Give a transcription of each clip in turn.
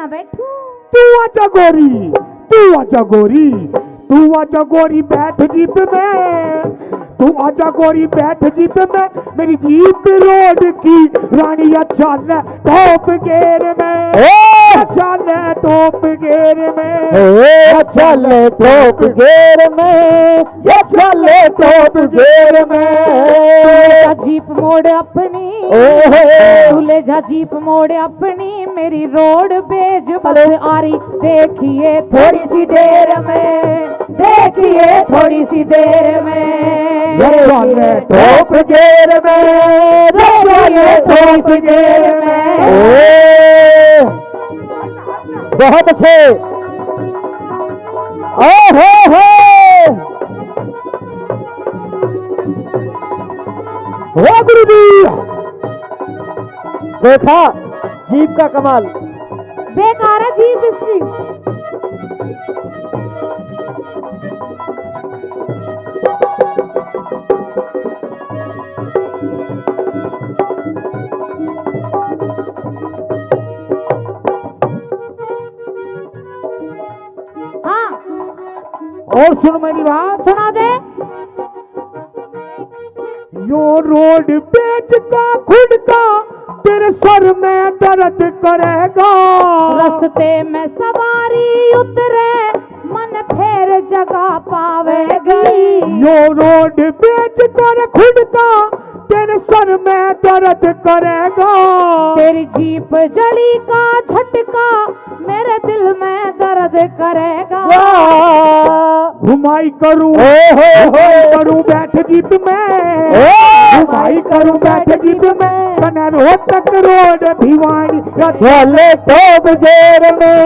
बैठू। तू आजा गोरी, तू आजा गोरी, तू आजा गोरी बैठ जीप में, तू आजा गोरी बैठ जीप में, मेरी जीप रोड की रानी चल टॉप गेर में, चल टॉप गेर में, चल टॉप गेर में, चल टॉप गेर में। जीप मोड़ अपनी, दूल्हे जा जीप मोड़ अपनी, मेरी रोड बेज बस आ रही, देखिए थोड़ी सी देर में, देखिए थोड़ी सी देर में, टॉप गेर में, देखिए थोड़ी सी देर में। बहुत अच्छे। हो गुरुजी, देखा जीप का कमाल। बेकार है जीप इसकी। हाँ, और सुन मेरी बात, सुना दे। यो रोड बेच का खुद का तेरे सर में दर्द करेगा, रस्ते में सवारी उतरे मन फेर जगह पावेगी, यो रोड बेच कर खुद का तेरे सर में दर्द करेगा, तेरी जीप जड़ी का झटका मेरे दिल में दर्द करेगा। घुमाई करूं करूं बैठ जीप में, घुमाई करूं बैठ जीप में, कने रोहतक रोड भिवानी, चले टॉप गेर में,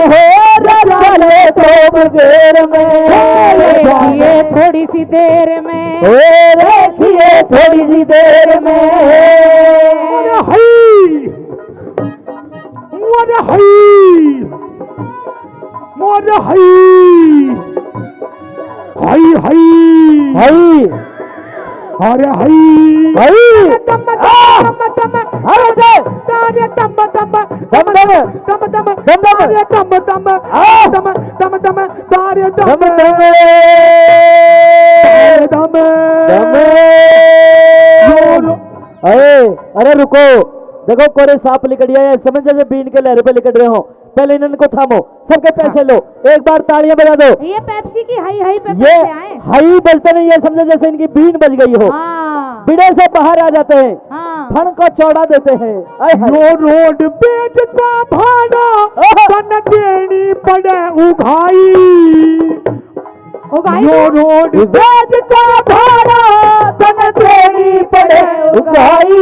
चले टॉप गेर में, देखिए थोड़ी सी देर में, देखिए थोड़ी सी देर में। अरे हई, अरे हई, अरे हई, हई हई हई, अरे हई हई, तम तम तम, अरे दे, तारे तम तम दम दम, तम तम, दम दम, तारे तम तम, तम तम तम, तारे दम तम दम, तम दम। अरे रुको, देखो कोरे सांप लिकट गया है, समझ जैसे बीन के लहरों पे लिकट रहे हो। पहले इनको थामो, सबके पैसे लो, एक बार तालियां बजा दो। ये पेप्सी की हाई हाई पे ये पैसे आए। हाई बजते नहीं है, समझो जैसे इनकी बीन बज गई हो। हाँ, बिड़े से बाहर आ जाते हैं, हाँ। फण को चौड़ा देते हैं। यो रोड बेच का भाड़ा तन देनी पड़े उघाई, उगाई यो रोड बेच का भाड़ा तन देनी पड़े उगाई।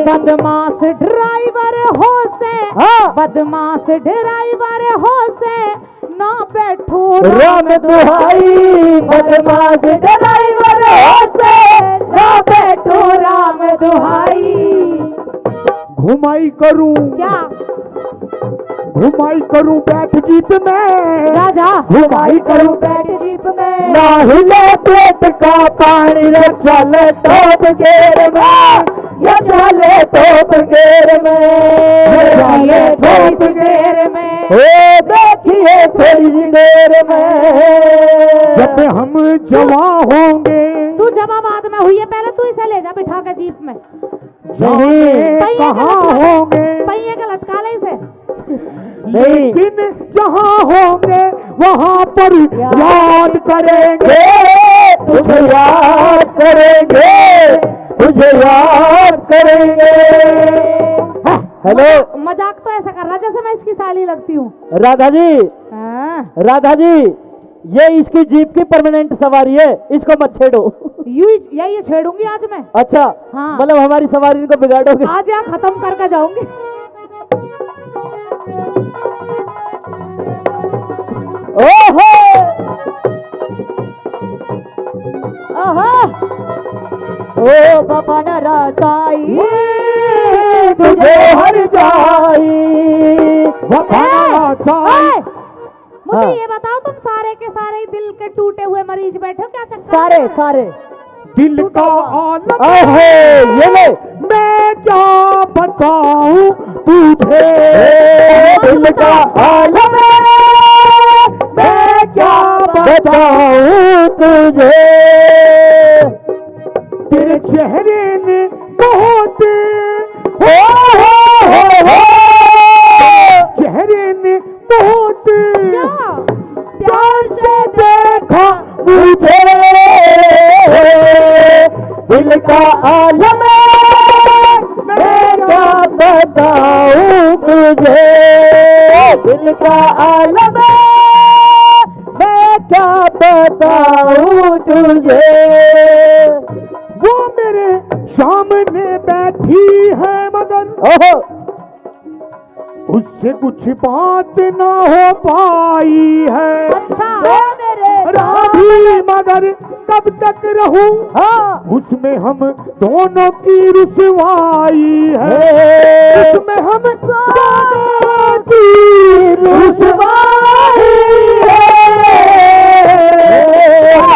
बदमाश ड्राइवर हो से, हाँ। बदमाश ड्राइवर हो से, ना बैठो राम दुहाई, बदमाश ड्राइवर हो से, ना बैठो राम दुहाई। घुमाई करूं, क्या घुमाई करूं बैठ जीप में, राजा घुमाई करूं बैठ जीप में, ना हिले पेट का पानी, चले टॉप गेर में, ये चले टॉप गेर में, देखिए थोड़ी सी देर में, देखिए थोड़ी सी देर में। जब हम जवान होंगे, तू जवाबाद में हुई है, पहले तू इसे ले जा बिठा के जीप में, जाने कहाँ होंगे, पहिए का लटका ले इसे। लेकिन जहाँ होंगे वहाँ पर याद करेंगे, तुझे याद करेंगे, तुझे याद करेंगे। हेलो मजाक तो ऐसा कर रहा जैसे मैं इसकी साली लगती हूँ। राधा जी, हाँ, राधा जी, ये इसकी जीप की परमानेंट सवारी है, इसको मत छेड़ो। ये छेड़ूंगी आज मैं। अच्छा, हाँ। मतलब हमारी सवारी को बिगाड़ोगे। आज यहाँ खत्म करके जाऊंगी। ओहो, ओहो, ओ बाबा नाराज़ाई तुझे हर जाई, मुझे हाँ। ये बताओ, तुम सारे के सारे दिल के टूटे हुए मरीज बैठे हो, क्या चक्कर? सारे सारे दिल का आलम ये ले, मैं क्या बताऊं तुझे, दिल का आलम बताऊं तुझे। तेरे चेहरे ने बहुत हो चेहरे ने बहुत प्यार से देखा मुझे, दिल का आलम मैं क्या बताऊं तुझे, दिल का आलम मैं क्या बताऊं तुझे। वो मेरे सामने बैठी है मगर ओहो उससे कुछ बात ना हो पाई है। अच्छा राधी मगर कब तक रहूं हाँ उसमें हम दोनों की रुसवाई है। उसमें हम दोनों की रुसवाई है,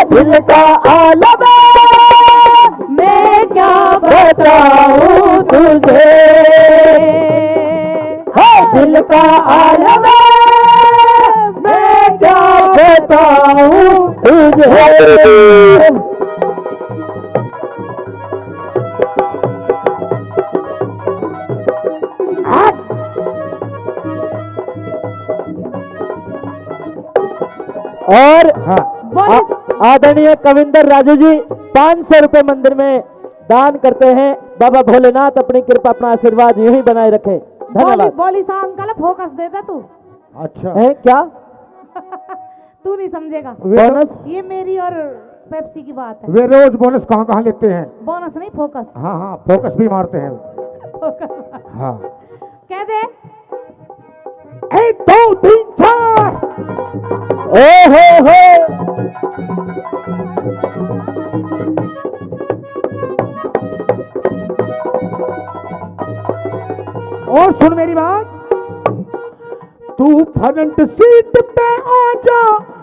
दिल का आलम मैं क्या बताऊं तुझे, दिल का आलम मैं क्या बताऊं तुझे। और आदरणीय कविंदर राजू जी 500 रुपए मंदिर में दान करते हैं। बाबा भोलेनाथ अपनी कृपा अपना आशीर्वाद यूं ही बनाए रखे। धन्यवाद। बोली सा अंकल फोकस देता तू। अच्छा है क्या तू नहीं समझेगा। बोनस? ये मेरी और पेप्सी की बात है। वे रोज बोनस कहाँ कहाँ लेते हैं। बोनस नहीं फोकस। हाँ हाँ फोकस भी मारते हैं। फोकस हाँ कह दे। 1 2 3 4 ओ हो और सुन मेरी बात, तू फ्रंट सीट पे आ जा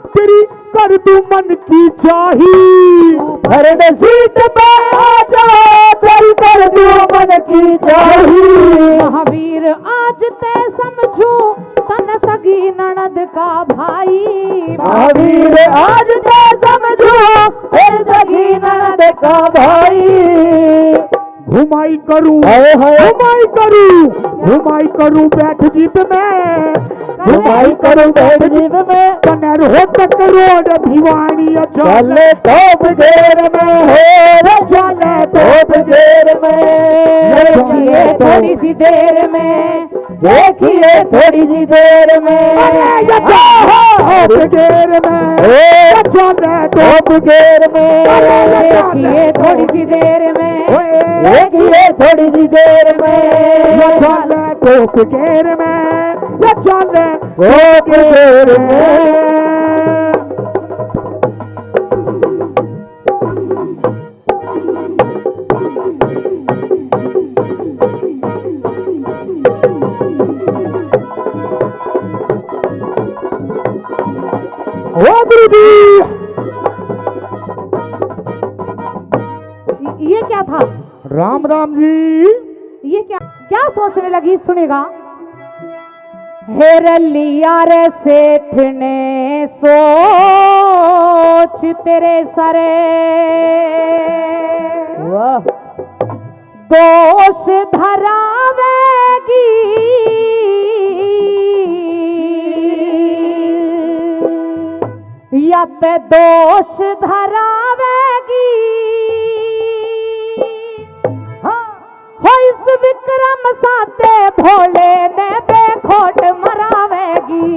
तेरी कर दूं मन की चाही। फ्रंट सीट पे आ जा तेरी कर दूं मन की चाही। महावीर आज ते समझू तन सगी ननद का भाई। महावीर आज ते समझो तेरी सगी ननद का भाई। घुमाई करूं हाय हाय घुमाई करूं बैठ जीप में, घुमाई करूं बैठ जीप में, कनर हो तक रोड भिवानी चले तोप घेर में हो रे चले तोप घेर में। देखिए थोड़ी सी देर में, देखिए थोड़ी सी देर में, तोप घेर में चले तोप घेर में, देखिए थोड़ी सी देर में, देखिए थोड़ी सी देर में, चले तोप घेर में चले तोप घेर में। ओ गुरु जी ये क्या था? राम राम जी। ये क्या क्या सोचने लगी? सुनेगा। हेर लिया रे सेठ ने सोच तेरे सरे, वाह दोष धरावेगी या ते दोष धरावेगी। हो इस विक्रम साते भोले ने बेखोट मरावेगी।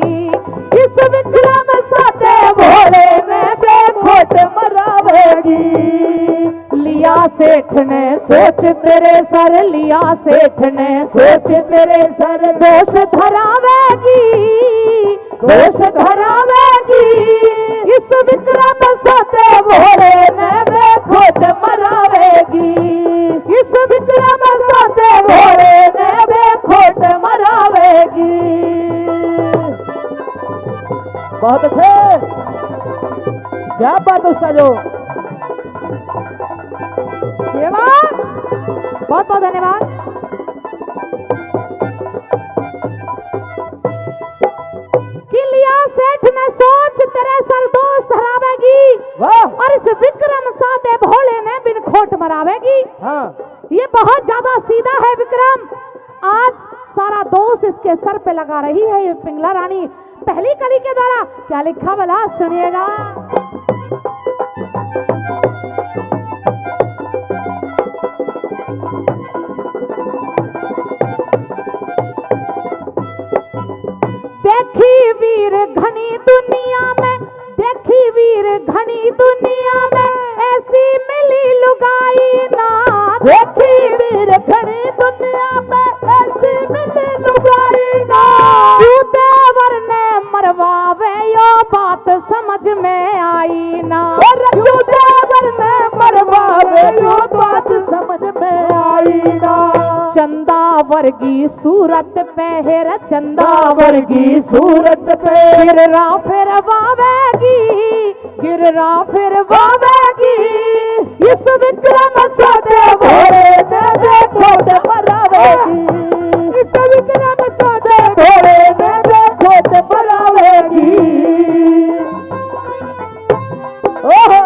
इस विक्रम साते भोले ने बेखोट मरावेगी। लिया सेठ ने सोच तेरे सर, लिया सेठ ने सोच तेरे सर, दोष धरावेगी, दोष धरावेगी। इस विक्रम साते भोले ने बेखोट मरावेगी। इस विक्रम साते भोले ने बेखोट मरावेगी। बहुत अच्छे, क्या बात उसका जो धन्यवाद, बहुत बहुत धन्यवाद। कि लिया सेठ ने सोच तेरे सर, दोष धरावे गा रही है ये पिंगला रानी पहली कली के द्वारा। क्या लिखा भला सुनिएगा। देखी वीर घनी दुनिया में, देखी वीर घनी दुनिया में, ऐसी मिली लुगाई ना। देखी वीर घनी दुनिया में, ऐसी मिली लुगाई ना। क्यों देवर ने मरवावे यो बात समझ में आई ना। क्यों देवर ने मरवावे यो बात समझ में आई ना। चंदा वर्गी सूरत पे हेर, चंदा वर्गी सूरत पे गिररा फिर वावेगी, गिररा फिर वावेगी। इस विक्रम सादे भोरे ने देखो ते मरावेगी। इस विक्रम सादे भोरे ने देखो ते मरावेगी। ओहो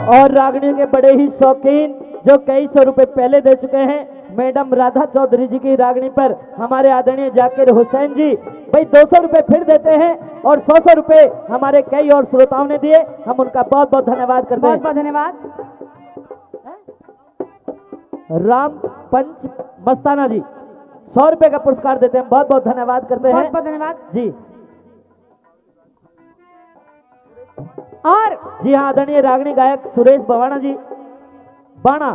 और रागनी के बड़े ही शौकीन जो कई सौ रुपए पहले दे चुके हैं मैडम राधा चौधरी जी की रागनी पर हमारे आदरणीय जाकिर हुसैन जी भाई 200 रुपए फिर देते हैं और 100 रुपए हमारे कई और श्रोताओं ने दिए। हम उनका बहुत बहुत धन्यवाद करते हैं। बहुत बहुत धन्यवाद। राम पंच मस्ताना जी 100 रुपए का पुरस्कार देते हैं। बहुत बहुत धन्यवाद करते हैं। बहुत बहुत धन्यवाद जी। और जी हाँ आदरणीय रागनी गायक सुरेश बवाना जी बाणा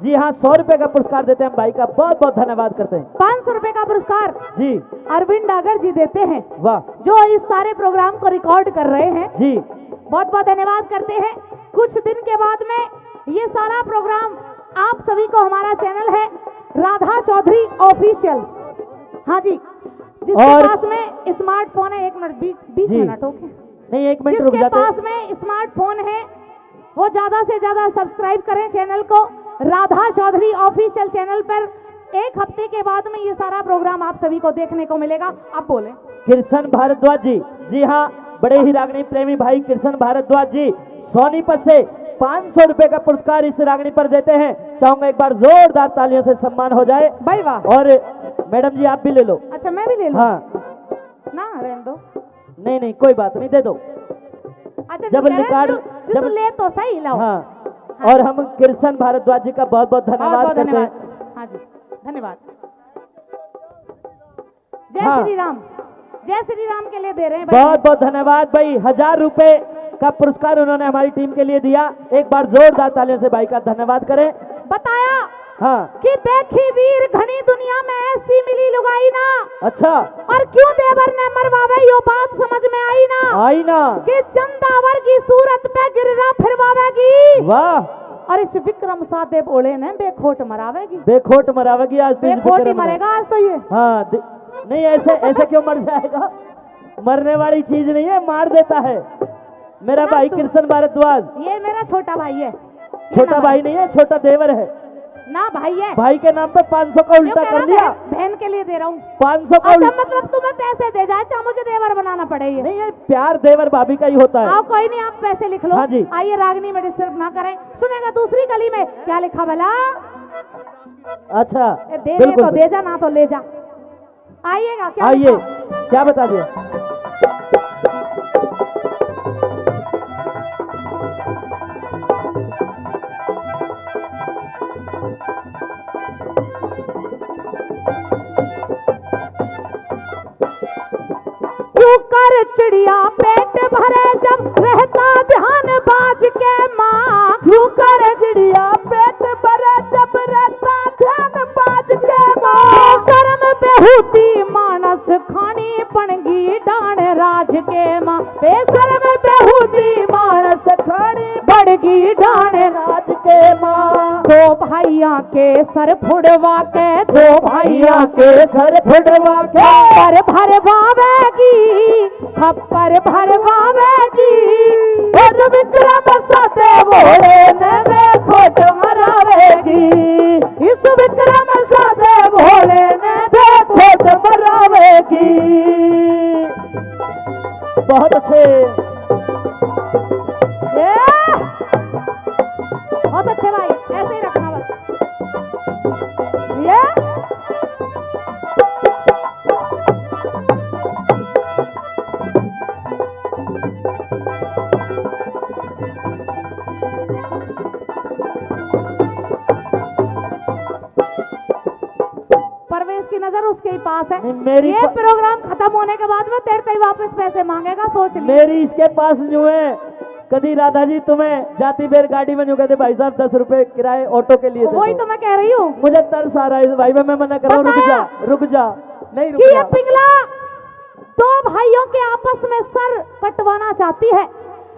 जी हाँ 100 रुपए का पुरस्कार देते हैं। भाई का बहुत बहुत धन्यवाद करते हैं। 500 रुपए का पुरस्कार जी अरविंद डागर जी देते हैं। वाह। जो इस सारे प्रोग्राम को रिकॉर्ड कर रहे हैं जी बहुत बहुत धन्यवाद करते हैं। कुछ दिन के बाद में ये सारा प्रोग्राम आप सभी को हमारा चैनल है राधा चौधरी ऑफिशियल। हाँ जी जिसके और पास में स्मार्टफोन है 1 मिनट 20 मिनट ओके नहीं 1 मिनट रुक जिसके जाते पास में स्मार्टफोन है वो ज्यादा से ज्यादा सब्सक्राइब करें चैनल को राधा चौधरी ऑफिशियल चैनल पर। 1 हफ्ते के बाद में ये सारा प्रोग्राम आप सभी को देखने को मिलेगा। आप बोले कृष्ण भारद्वाज जी जी हाँ बड़े ही रागनी प्रेमी भाई कृष्ण भारद्वाज जी सोनीपत से 500 रुपए का पुरस्कार इस रागनी पर देते हैं। चाहूंगा एक बार जोरदार तालियों से सम्मान हो जाए। भाई वाह। और मैडम जी आप भी ले लो। अच्छा मैं भी ले लूं? हाँ ना रहने दो। नहीं नहीं कोई बात नहीं दे दो। अच्छा जब रिकॉर्ड जब ले तो सही लाओ। हाँ और हम कृष्ण भारद्वाज जी का बहुत बहुत धन्यवाद करते हैं। हाँ जी धन्यवाद। जय हाँ। श्री राम। जय श्री राम के लिए दे रहे हैं बहुत बहुत धन्यवाद भाई। 1000 रुपए का पुरस्कार उन्होंने हमारी टीम के लिए दिया। एक बार जोरदार तालियों से भाई का धन्यवाद करें। बताया हाँ कि देखी वीर घनी दुनिया में ऐसी मिली लुगाई ना। अच्छा और क्यों देवर ने मरवावे यो बात समझ में आई ना कि चंदावर की सूरत पे गिररा फिरवावेगी। वाह। और इस विक्रम सादे बोले ने बेखोट मरावेगी। बेखोट मरावेगी आज बेखोट ही मरेगा आज तो ये। हाँ नहीं ऐसे ऐसे क्यों मर जाएगा। मरने वाली चीज नहीं है मार देता है। मेरा भाई कृष्ण भारद्वाज ये मेरा छोटा भाई है। छोटा भाई नहीं है छोटा देवर है ना भाई है। भाई के नाम पे 500 का उल्टा कर दिया। बहन के लिए दे रहा हूँ 500 का। अच्छा मतलब तुम्हें पैसे दे जाए चाहे मुझे देवर बनाना पड़े। ये नहीं ये प्यार देवर भाभी का ही होता है। आओ कोई नहीं आप पैसे लिख लो। हाँ जी। आइए रागनी में डिस्टर्ब ना करें। सुनेगा दूसरी गली में क्या लिखा भला। अच्छा दे दे तो दे जा ना तो ले जा। आइएगा क्या आइए क्या बता दिया। क्यों कर चिड़िया पेट भरे जब रहता ध्यान बाज के माँ। क्यों कर चिड़िया पेट भरे जब रहता ध्यान बाज के माँ। शर्म बेहूती मानस खानी पणगी डाण राज बेशर्म बेहूदी मानस खानी बड़गी ढाणे राज के माँ। दो भाइयों के सर फुड़वा के, दो भाइयों के सर फुड़वा के पर भर भावेगी, थप्पर भर भावेगी। उस विक्रम सते भोले ने वे खोट मरावेगी, इस विक्रम सते भोले ने वे खोट मरावेगी। बहुत अच्छे, बहुत अच्छे भाई, ऐसे ही रखना बस। ये परवेश की नजर उसके ही पास है। मेरी ये प्रोग्राम खत्म होने के बाद में तेरे से ही वापस पैसे मांगेगा, सोच ले। मेरी इसके पास न्यू है। कभी राधा जी तुम्हें जाती बेर गाड़ी में न्यू कहते भाई साहब 10 रुपए किराए ऑटो के लिए दे वही दो। तो मैं कह रही हूँ, मुझे तरस आ रहा है भाई, मैं मना कर रहा हूँ, रुक जा नहीं रुक कि ये जा। पिघला दो भाइयों के आपस में सर कटवाना चाहती है।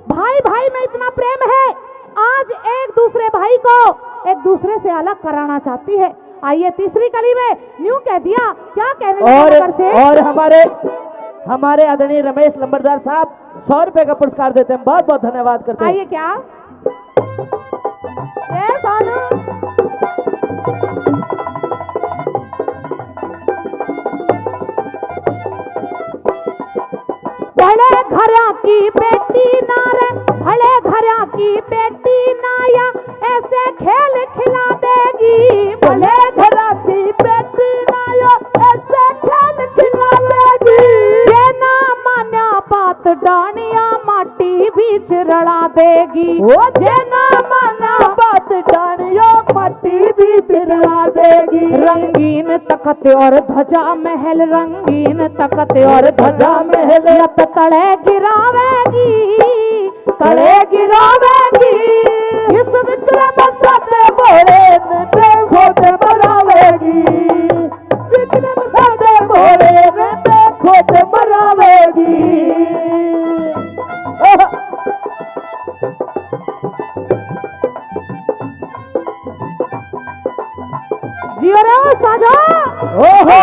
भाई भाई में इतना प्रेम है, आज एक दूसरे भाई को एक दूसरे से अलग कराना चाहती है। आइए तीसरी कली में न्यू कह दिया, क्या कहने और हमारे आदरणीय रमेश लंबरदार साहब 100 रुपए का पुरस्कार देते हैं, बहुत बहुत धन्यवाद करते हैं। आइए क्या ये सानू भले घरा की बेटी नारे, भले घरा की बेटी नाया ऐसे खेल खिला देगी। भले घरा की बेटी नाया ऐसे खेल खिला देगी। जे ना मान्या बात डानिया माटी बीच रला देगी। ओ जे ना मान्या बात डानिया माटी बीच रला देगी। रंगीन तख्त और ध्वजा महल, रंगीन तख्त और ध्वजा महल यत तले गिरावेगी, तले गिरावेगी। इस विक्रम सते भोले ने खोट मरावेगी, विक्रम सते भोले ने खोट मरावेगी। जियो रे साजा। ओहो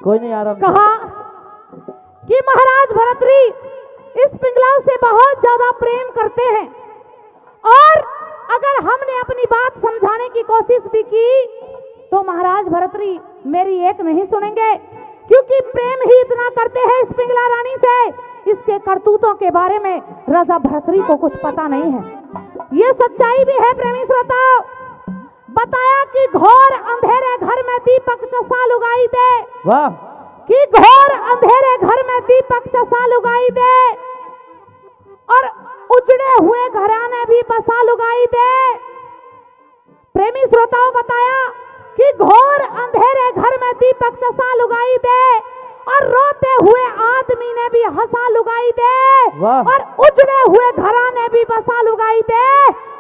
कोई नहीं आ रहा। कहा कि महाराज भरतरी इस पिंगला से बहुत ज्यादा प्रेम करते हैं, और अगर हमने अपनी बात समझाने की कोशिश भी की तो महाराज भरतरी मेरी एक नहीं सुनेंगे, क्योंकि प्रेम ही इतना करते हैं इस पिंगला रानी से। इसके करतूतों के बारे में राजा भरतरी को कुछ पता नहीं है। ये सच्चाई भी है प्रेमी श्रोता। बताया कि घोर अंधेरे घर में दीपक चसा लुगाई दे। वाह, कि घोर अंधेरे घर में दीपक चसा लुगाई दे, और उजड़े हुए घराने भी बसा लुगाई दे। प्रेमी श्रोताओं, बताया कि घोर अंधेरे घर में दीपक चसा लुगाई दे, और रोते हुए आदमी ने भी हंसा लुगाई दे, और उजड़े हुए घराने भी बसा लुगाई दे,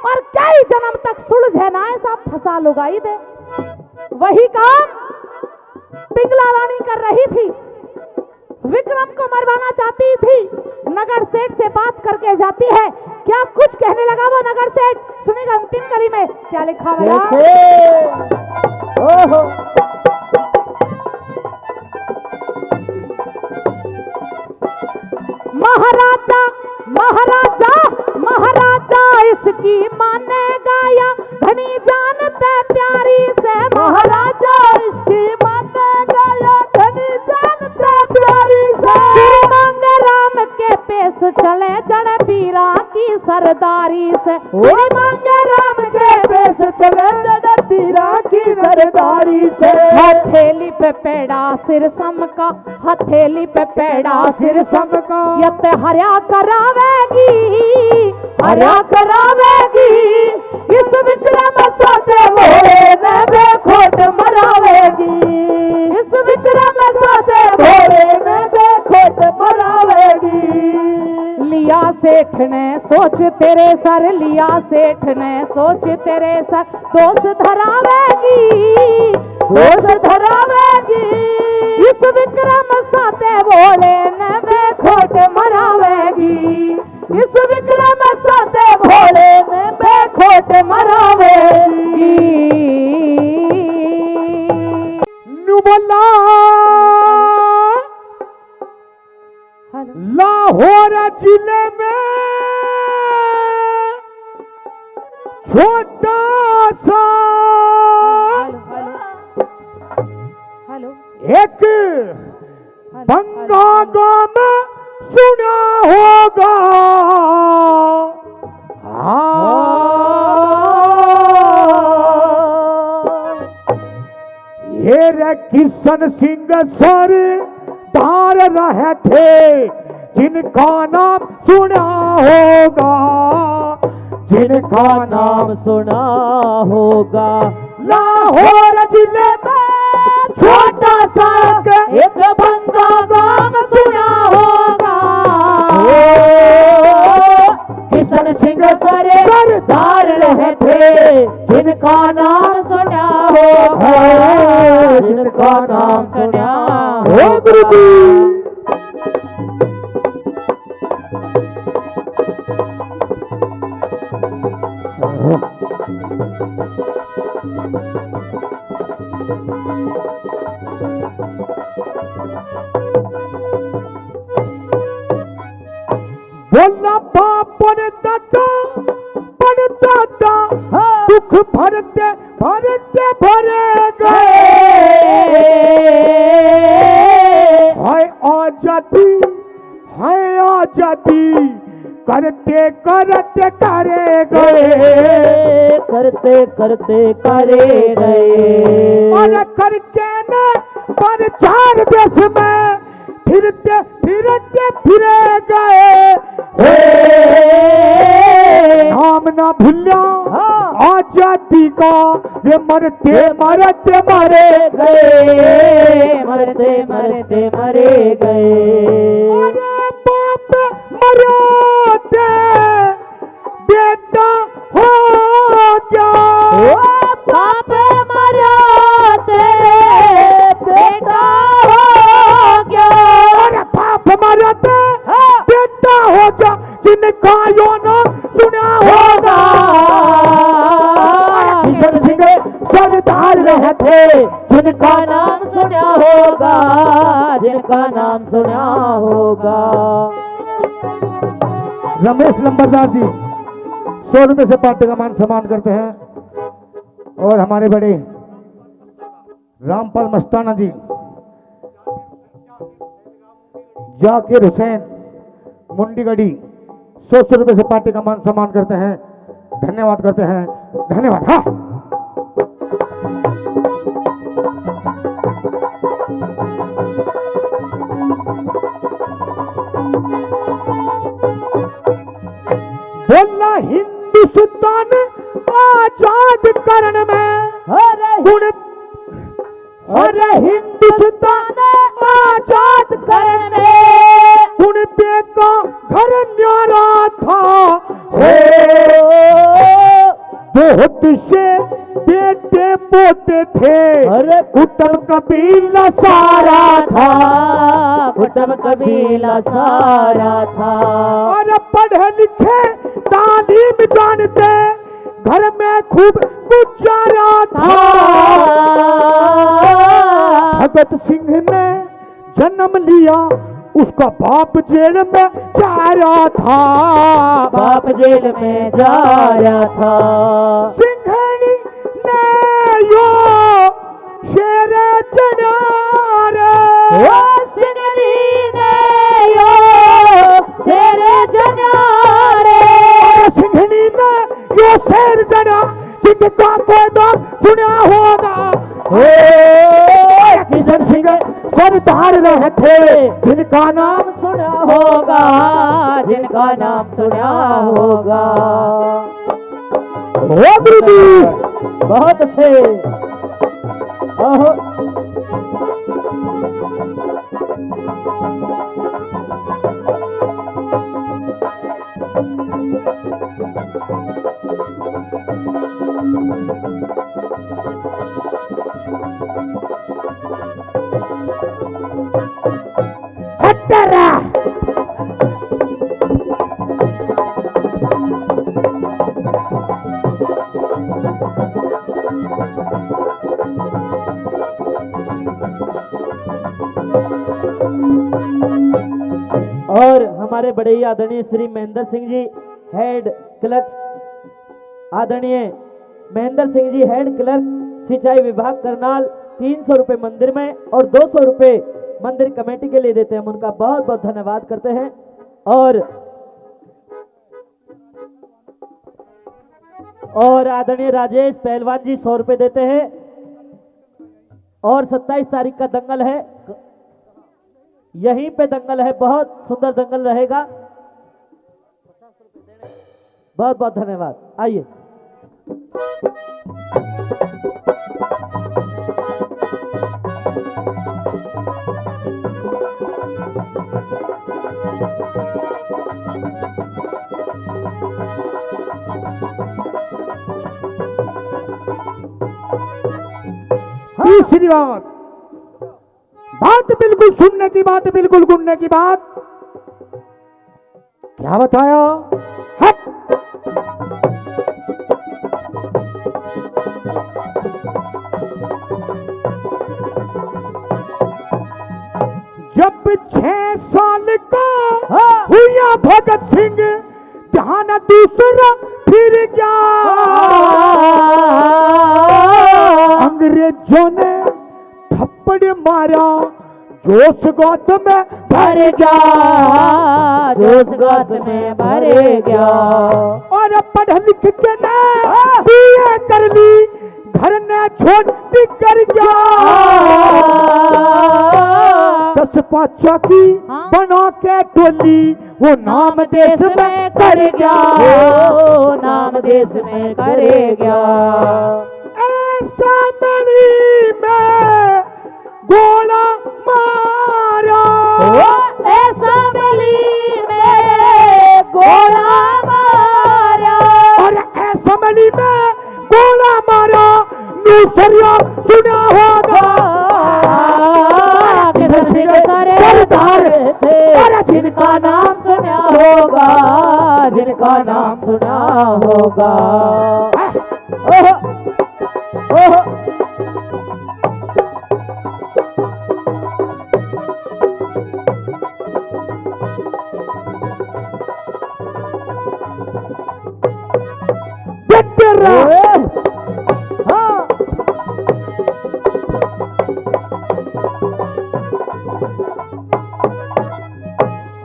और कई जन्म तक सुलझे ना ऐसा फंसा लुगाई दे। वही काम पिंगला रानी कर रही थी, विक्रम को मरवाना चाहती थी। नगर सेठ से बात करके जाती है, क्या कुछ कहने लगा वो नगर सेठ, सुनेगा अंतिम कड़ी में क्या लिखा गया। ओहो महाराजा महाराजा महाराजा इसकी माने गाया, घनी जानते प्यारी से। महाराजा इसकी माने गाया, घनी जानते प्यारी से। मांगे राम के पेश चले जड़ पीरा की सरदारी से। मांगे राम के पेश चले जड़ पीरा की सरदारी से। हथेली पे पेड़ा सिर समका, हथेली पे पेड़ा सिर समका, यत हर्या करावेगी, हर्या करावेगी। इस विक्रम साथे भोले ने बेखोट मरावेगी, इस विक्रम साथे भोले ने बेखोट मरावेगी। लिया सेठ ने सोच तेरे सर, लिया सेठ ने सोच तेरे सर, दोष धरावेगी, दोष धरावेगी। इस विक्रम साथे भोले ने बेखोट मरावेगी, इस विक्रम साथे भोले ने बेखोट मरावेगी। बोला लाहौर जिले में छोटा सा हेलो एक बंगा गांव सुना होगा। ये रे किशन सिंह सरदार रहे थे, जिनका नाम सुना होगा, जिनका नाम सुना होगा। लाहौर जिले में छोटा सा एक बंगा गांव सुना होगा। किशन सिंह सरदार रहे थे, जिनका नाम सुना होगा, जिनका नाम सुना होगा। बोला बाप ने दादा दुख भरते भरते भरे गए। हाय आजादी, हाय आजादी करते करते करे गए, करते करते करे गए। और करके न पर चार देश में फिरते फिरते फिरे गए। नाम ना भूलिया आजादी का, वे मरते मरते मरे गए, मरते मरते मरे गए। अरे बाप मरते बेटा हो गया, बाप मरते बेटा हो गया। अरे बाप मरते बेटा हो गया, जिनका यो नाम सुना होगा। किशन सिंह सरदार रहे थे, जिनका नाम सुना होगा, जिनका नाम सुना होगा। रमेश लंबरदार जी 100 रुपए से पार्टी का मान सम्मान करते हैं। और हमारे बड़े रामपाल मस्ताना जी, जाकिर हुसैन मुंडीगढ़ी 100 रुपए से पार्टी का मान सम्मान करते हैं। धन्यवाद करते हैं, धन्यवाद। हाँ बोला हिंदुस्तान आजाद करण में गुण, अरे हिंदुस्तान आजाद करण में गुण का घर न्यारा था। बहुत से बेटे पोते थे, अरे कुटुंब कबीला सारा था, कुटुंब कबीला सारा था। अरे पढ़े लिखे तालीम जानते, घर में खूब गुजारा था। भगत सिंह ने जन्म लिया, उसका बाप जेल में जा रहा था, बाप जेल में जा रहा था। सिंघनी ने यो शेर जनारे, सिंघनी ने यो शेर जनारे, सिंघनी ने यो शेर जना, सिंह का कोई नाम सुना होगा। किशन सिंह सरदार रहे थे, जिनका नाम सुना होगा, जिनका नाम सुना होगा। हो गुरु जी। बहुत अच्छे। ओहो हटरा और हमारे बड़े ही आदरणीय श्री महेंद्र सिंह जी हेड क्लर्क, आदरणीय महेंद्र सिंह जी हेड क्लर्क सिंचाई विभाग करनाल 300 रुपए मंदिर में और 200 रुपए मंदिर कमेटी के लिए देते हैं। हम उनका बहुत बहुत धन्यवाद करते हैं। और आदरणीय राजेश पहलवान जी 100 रुपए देते हैं। और 27 तारीख का दंगल है, यहीं पे दंगल है, बहुत सुंदर दंगल रहेगा। बहुत बहुत धन्यवाद। आइए तीसरी बात बिल्कुल सुनने की बात, बिल्कुल गुनने की बात। क्या बताया? हट। जब 6 साल का हुआ भगत सिंह, ध्यान दूसरा फिर गया। अंग्रेजों ने थप्पड़ मारा, जोश गोत में भर गया, जोश गोत में भर गया। और पढ़ लिख के ने बीए कर ली, घर ने छोड़ कर गया। 10 पाचा की बना के टोली, वो नाम देश में कर गया, वो नाम देश में कर गया। ऐसा मणि में गोला मारा, ऐसा बली में गोला मारा, और ऐसा मणि में गोला मारा। नूसरिया सुना होगा, सरदार थे, जिनका नाम सुना होगा, जिनका नाम सुना होगा। ओहो ओहो हाँ।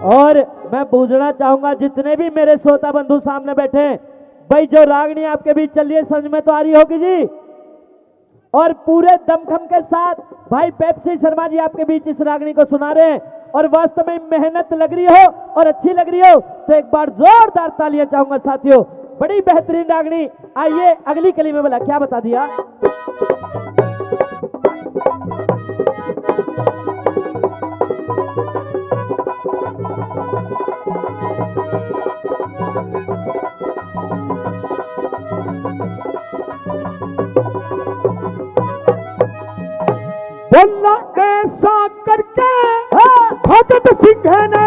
और मैं पूछना चाहूंगा जितने भी मेरे श्रोता बंधु सामने बैठे हैं, भाई जो रागनी आपके बीच चल रही है समझ में तो आ रही होगी जी। और पूरे दमखम के साथ भाई पेप्सी शर्मा जी आपके बीच इस रागनी को सुना रहे हैं, और वास्तव में मेहनत लग रही हो और अच्छी लग रही हो तो एक बार जोरदार तालियां चाहूंगा साथियों। बड़ी बेहतरीन रागनी। आइए अगली कली में बोला क्या बता दिया। बोला ऐसा करके भगत सिंह ने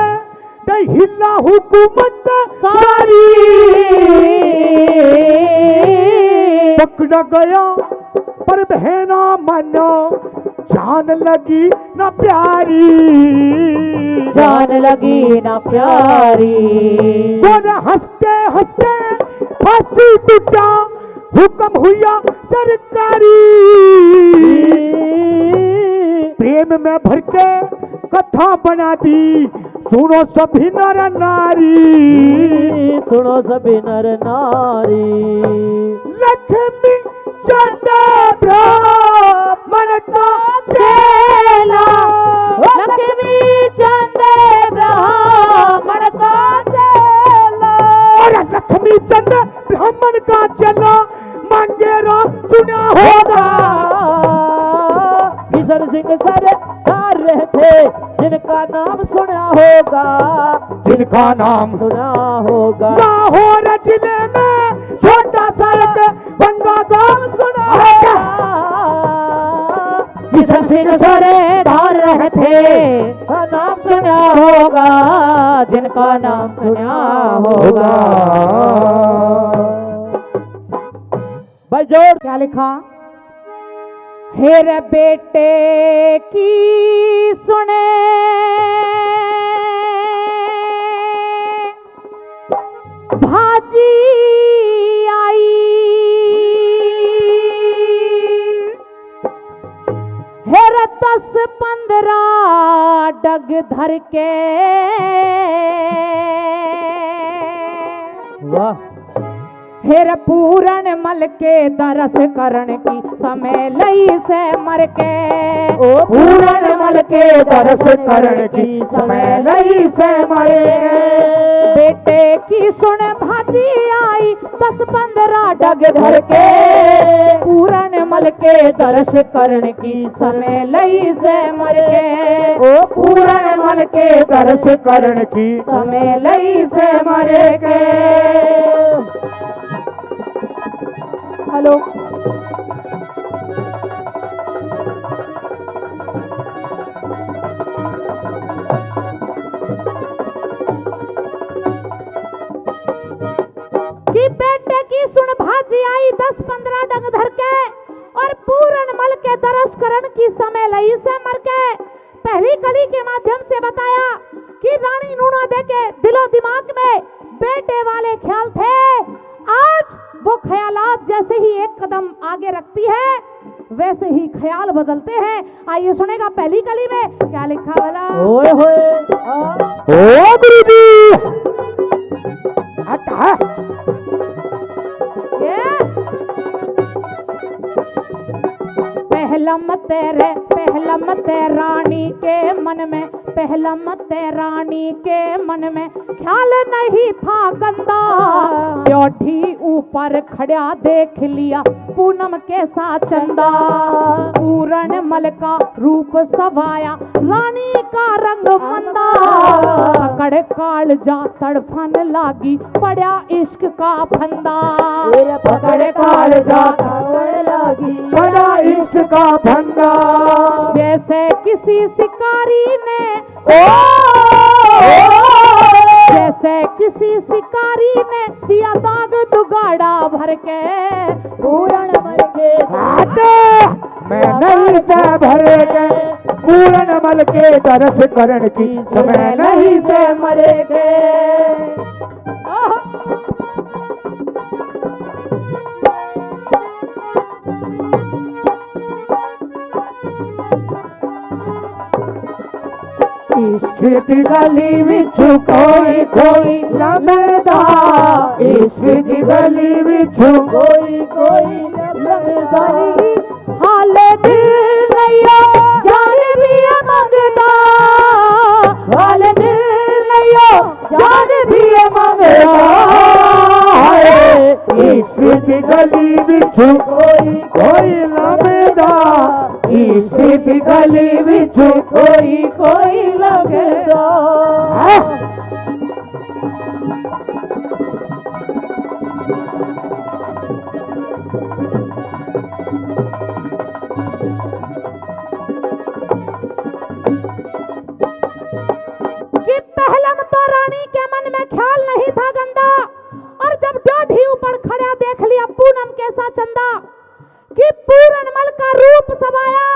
हिला हुकूमत सारी, पकड़ा गया पर बहना मनो, जान लगी ना प्यारी, जान लगी ना प्यारी। बोले हंसते हंसते फांसी टूटा, हुक्म हुआ सरकारी। प्रेम में भर के कथा बना दी, सुनो सभी नर नारी, सुनो सभी नर नारी। लक्ष्मी चंद्र ब्राह्मण का चेला, लक्ष्मी चंद्र ब्राह्मण का चेला, और लक्ष्मी चंद्र ब्राह्मण का चेला। किशन सिंह सरदार रहे थे, जिनका नाम सुना होगा, जिनका नाम सुना होगा। लाहौर जिले में छोटा सा एक बंगा गांव सुना होगा। किशन सिंह सरदार रहे थे, नाम सुना होगा, जिनका नाम सुना होगा। भाई जोड़ क्या लिखा? हेरे बेटे की सुने भाजी आई, हेरे 10-15 डग धर के, वाह। हेर पूरन मल के दरस करण की समय लई से मर के, ओ पूरन मल के दरस करण की समय लई से मरे। बेटे की सुन भाजी आई 10-15 डग धर के, पूरन मल के दरस करण की समय लई से मर के, ओ पूरन मल के दरस करण की समय लई से मर के। हेलो, कि बेटे की सुन भाजी आई 10-15 डंग धर के, और पूरन मल के दरस करण की समय लई से मर के। पहली कली के माध्यम से बताया कि रानी नूना दे के दिलो दिमाग में बेटे वाले ख्याल थे। आज वो ख्यालात जैसे ही एक कदम आगे रखती है, वैसे ही ख्याल बदलते हैं। आइए सुनेगा पहली कली में क्या लिखा वाला। ओए होए ओ गुरुजी हटा पहला मत रानी के मन में, पहला मत रानी के मन में ख्याल नहीं था गंदा। ब्योठी ऊपर खड़ा देख लिया पूनम के साथ चंदा। पूरन मल का रूप सवाया रानी का रंग मंदा। कड़ काल जा तड़फन लागी पड़ा इश्क का फंदा। पकड़ काल जा तड़फन लागी पड़ा इश्क का फंदा। जैसे किसी शिकारी ने जैसे किसी शिकारी ने दिया दाग दुगाड़ा भर के। पूरन मल के मैं नहीं से भरे गए पूरन मल के दरस करण की समय नहीं से मरे गए। इश्क की गली विच कोई कोई लंघदा। इश्क की गली विच कोई कोई लंघदा। हाल दिल नैया जान भी मंगदा। हाल दिल नैया जान भी मंगदा। इश्क की गली विच कोई कोई लंघदा। इश्क की गली विच कोई कोई लगदा। कि पहलम तो रानी के मन में ख्याल नहीं था गंदा। और जब डोढ़ी ऊपर खड़ा देख लिया पूनम के साथ चंदा। कि पूरन मल का रूप सवाया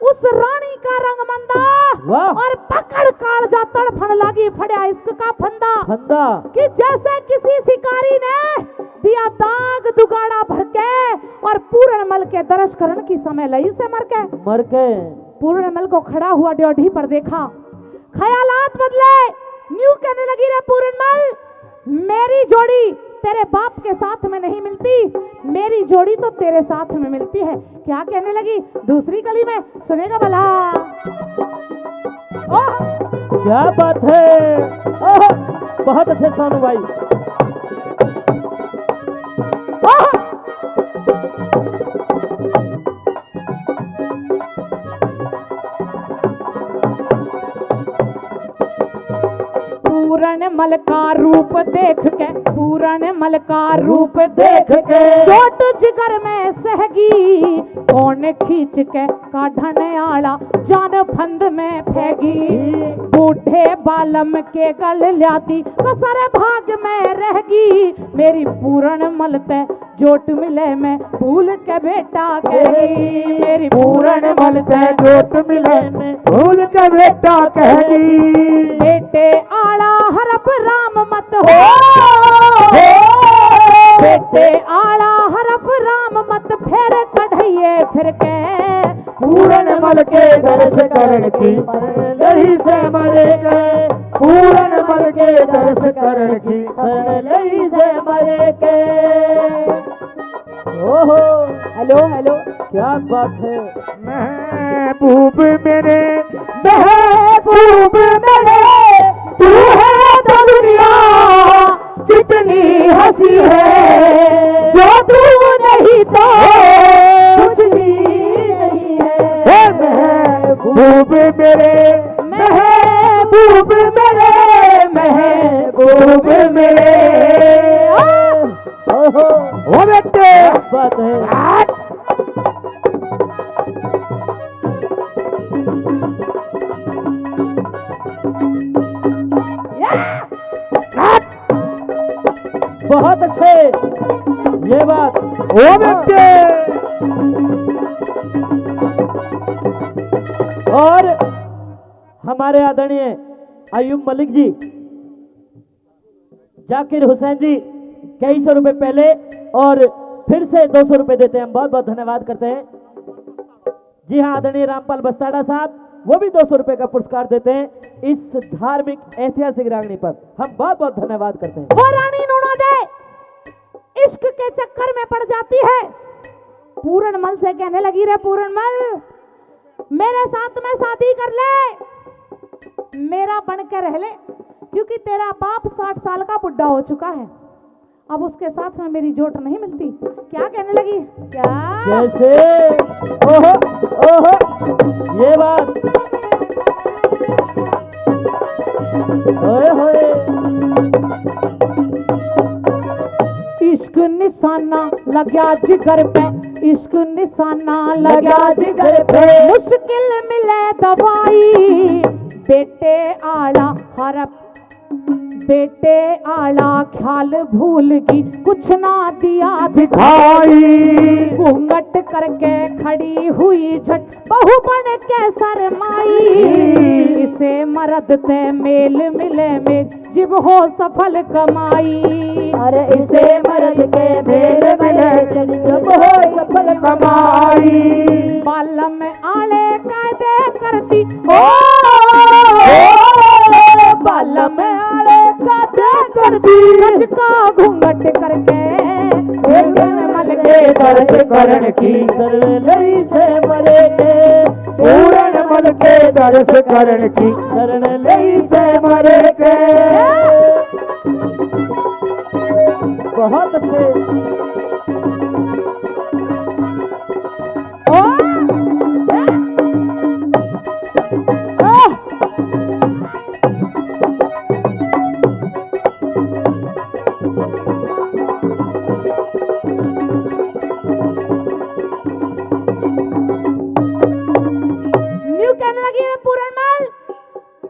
उस रानी का रंग मंदा। और पकड़ काल जा तड़फन लागी फड़ा इश्क का फंदा। फंदा कि जैसे किसी शिकारी ने दिया दाग दुगाड़ा भर के। और पूरन मल के दरस करण की समय लई से मर के। पूरन मल को खड़ा हुआ ड्योढ़ी पर देखा, ख्यालात बदले। न्यू कहने लगी रे पूरन मल, मेरी जोड़ी तेरे बाप के साथ में नहीं मिलती, मेरी जोड़ी तो तेरे साथ में मिलती है। क्या कहने लगी दूसरी कली में, सुनेगा भला। क्या बात है। बहुत अच्छे सोनू भाई। पूरन मल का रूप देख के, पूरन मल का रूप देख के चोट जिगर में सहगी, कौन खींच के काढ़न आला जान फंद में फेगी। बूढ़े बालम के गल ल्याती कसर भाग में रहगी, मेरी पूरन मल पे जोट मिले मैं भूल के बेटा कहेगी, मेरी पूरन मल पे जोत मिले में भूल के बेटा कहेगी। बेटे आला हरप राम मत हो, बेटे आला हरप राम मत फिर कढ़िए फिर के, पूरन मल के दर्श करण की लही से मरे गए, पूरन मल के दर्श करण की लही से मरे के। ओहो, हेलो हेलो, क्या बात है। महबूब मेरे, महबूब मेरे, तू है तो दुनिया कितनी हंसी है, जो तू नहीं तो कुछ भी नहीं है। महबूब मेरे, महबूब मेरे, महबूब मेरे। ओहो, ओ बेटे, बात है। बहुत अच्छे, ये बात। ओ बेटे, और हमारे आदरणीय अयूब मलिक जी, जाकिर हुसैन जी कई सौ रुपए पहले और फिर से 200 रुपए देते हैं। हम बहुत बहुत धन्यवाद करते हैं। जी हाँ, आदरणीय रामपाल बस्ताड़ा साहब वो भी 200 रुपए का पुरस्कार देते हैं इस धार्मिक ऐतिहासिक रागनी पर। हम बहुत बहुत धन्यवाद करते हैं। वो रानी नूना दे इश्क के चक्कर में पड़ जाती है, पूरन मल से कहने लगी, रे पूरन मल मेरे साथ में शादी कर ले, मेरा बन के रह ले, क्योंकि तेरा बाप 60 साल का बुढ़ा हो चुका है, अब उसके साथ में मेरी जोट नहीं मिलती। क्या कहने लगी, क्या कैसे? ओहो ओहो, ये बात। ओए होए, इश्क निशाना लगा जिगर पे, इश्क निशाना लगा जिगर पे, मुश्किल मिले दवाई, बेटे आला हरप, बेटे आला ख्याल भूल की कुछ ना दिया दिखाई, घूंघट करके खड़ी हुई झट बहू बन के शरमाई, इसे मर्द ते मेल मिले में जिब हो सफल कमाई, अरे इसे मर्द के मेल मिले जब हो सफल कमाई। बालम आले कायदे करती ओ, बालम आले कायदे करती, सच का घूंघट करके मल के दर्श करण की लई से मरे के, पूरन मल के दर्श करण की शरण लई से मरे के। बहुत अच्छे।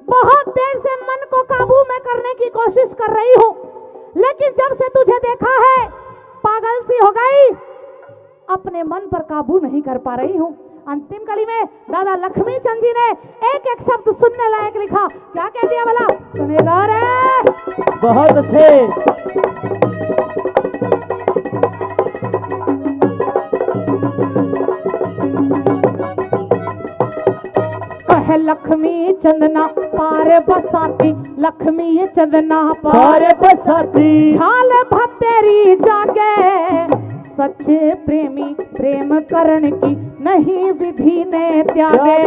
बहुत देर से मन को काबू में करने की कोशिश कर रही हूँ, लेकिन जब से तुझे देखा है पागल सी हो गई, अपने मन पर काबू नहीं कर पा रही हूँ। अंतिम कली में दादा लक्ष्मी चंद जी ने एक एक शब्द सुनने लायक लिखा। क्या कह दिया भला, सुनेगा रे। बहुत अच्छे। कह लक्ष्मी चंदना पार बसाती, लक्ष्मी चंदना पार बसाती, छाल भतेरी जागे, सच्चे प्रेमी प्रेम करण की नहीं विधि ने त्यागे,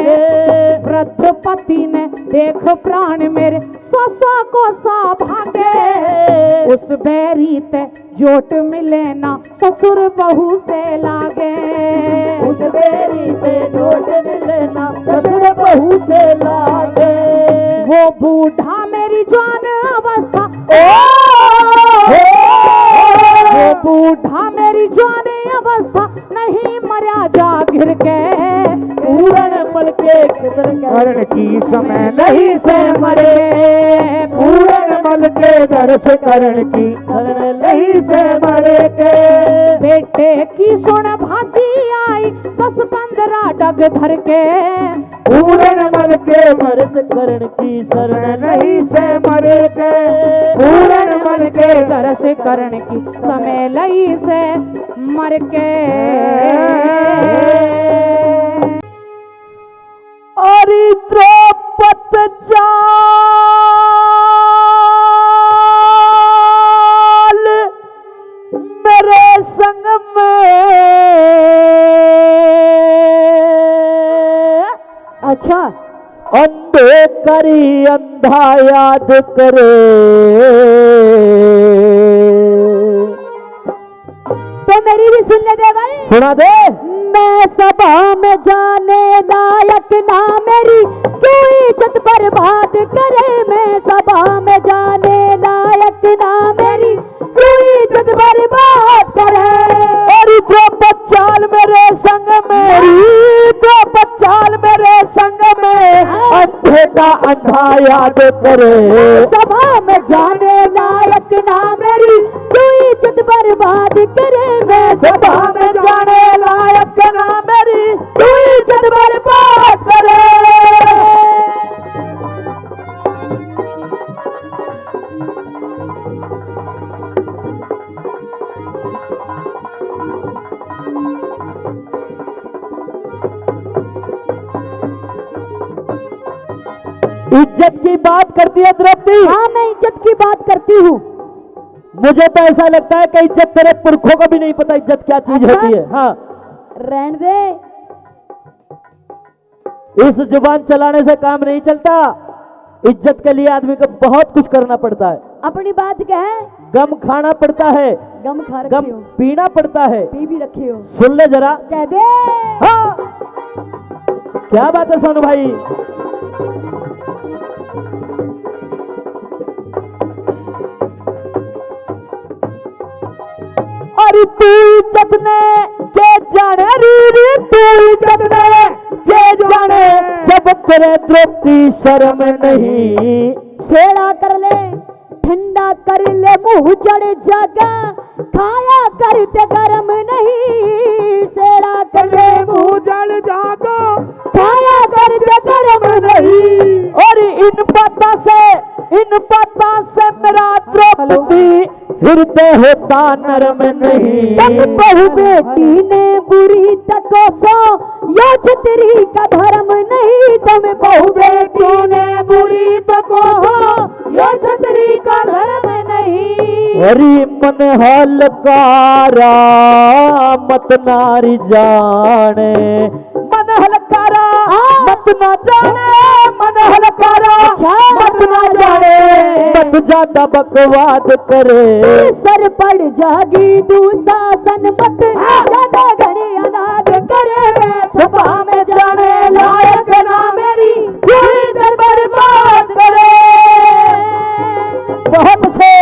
वृद्ध पति ने देख प्राण मेरे ससा को सा भागे, उस बैरी ते जोट मिले ना ससुर बहू से लागे, उस बेरी पे जोट मिले ना ससुर बहू से लागे, वो बूढ़ा मेरी जवान अवस्था एक दिन करण की समय नहीं से मरे पूरन मल के दर्श करण की शरण नहीं से मरे के बेटे की सुन भाजी आई 10-15 डग धर के पूरन मल के दर्श करण की शरण नहीं से मरे के पूरन मल के दर्श करण की समय लई से मर के और द्रौपद चाल मेरे संग में अच्छा अंधे करी अंधा याद करे तो मेरी भी सुन ले देवर सुना दे मैं सभा में जाने लायक ना मेरी क्यों इज्जत बर्बाद करे मैं सभा में जाने लायक ना मेरी क्यों इज्जत बर्बाद करे और द्रौपद चाल मेरे संग मेरी द्रौपद चाल मेरे संग में अंधे का अंधा याद करे सभा में जाने लायक ना मेरी क्यों इज्जत बर्बाद करे मैं सभा में जाने लायक ना मेरी क्यों इज्जत बर्बाद करे इज्जत की बात करती है द्रौपदी। हाँ मैं इज्जत की बात करती हूँ। मुझे तो ऐसा लगता है कि इज्जत तेरे पुरखों को भी नहीं पता इज्जत क्या चीज अच्छा? होती है। हाँ रहन दे इस जुबान चलाने से काम नहीं चलता। इज्जत के लिए आदमी को बहुत कुछ करना पड़ता है। अपनी बात क्या है गम खाना पड़ता है गम खा गम रखी हो पीना पड़ता है। पी भी रखी हो सुन ले जरा कह दे हाँ क्या बात है सोनू भाई। अरे तू इज्जत ने के जाने री तू इज्जत ने के जाने जब तेरे द्रौपदी शर्म नहीं। सेड़ा कर ले ठंडा कर ले मुंह चढ़ जागा खाया करते गरम नहीं सेड़ा कर ले मुंह जल जागो खाया करते गरम नहीं और इन बातों से मेरा द्रौपदी हृदय होता नरम नहीं। तब बहु बेटी ने बुरी तको सो यो छतरी का धर्म नहीं तुम बहु बेटी ने बुरी तको हो यो छतरी का धर्म नहीं। हरी मन हलकारा मत नारी जाने मन हलकारा मत ना जाने मन हलकारा मत ना जाने मत ज्यादा बकवाद करे सर पड़ जागी दुशासन मत ज्यादा घड़ी अनाद करे सभा में जाने लायक ना मेरी पूरी दर बर्बाद करे। बहुत अच्छे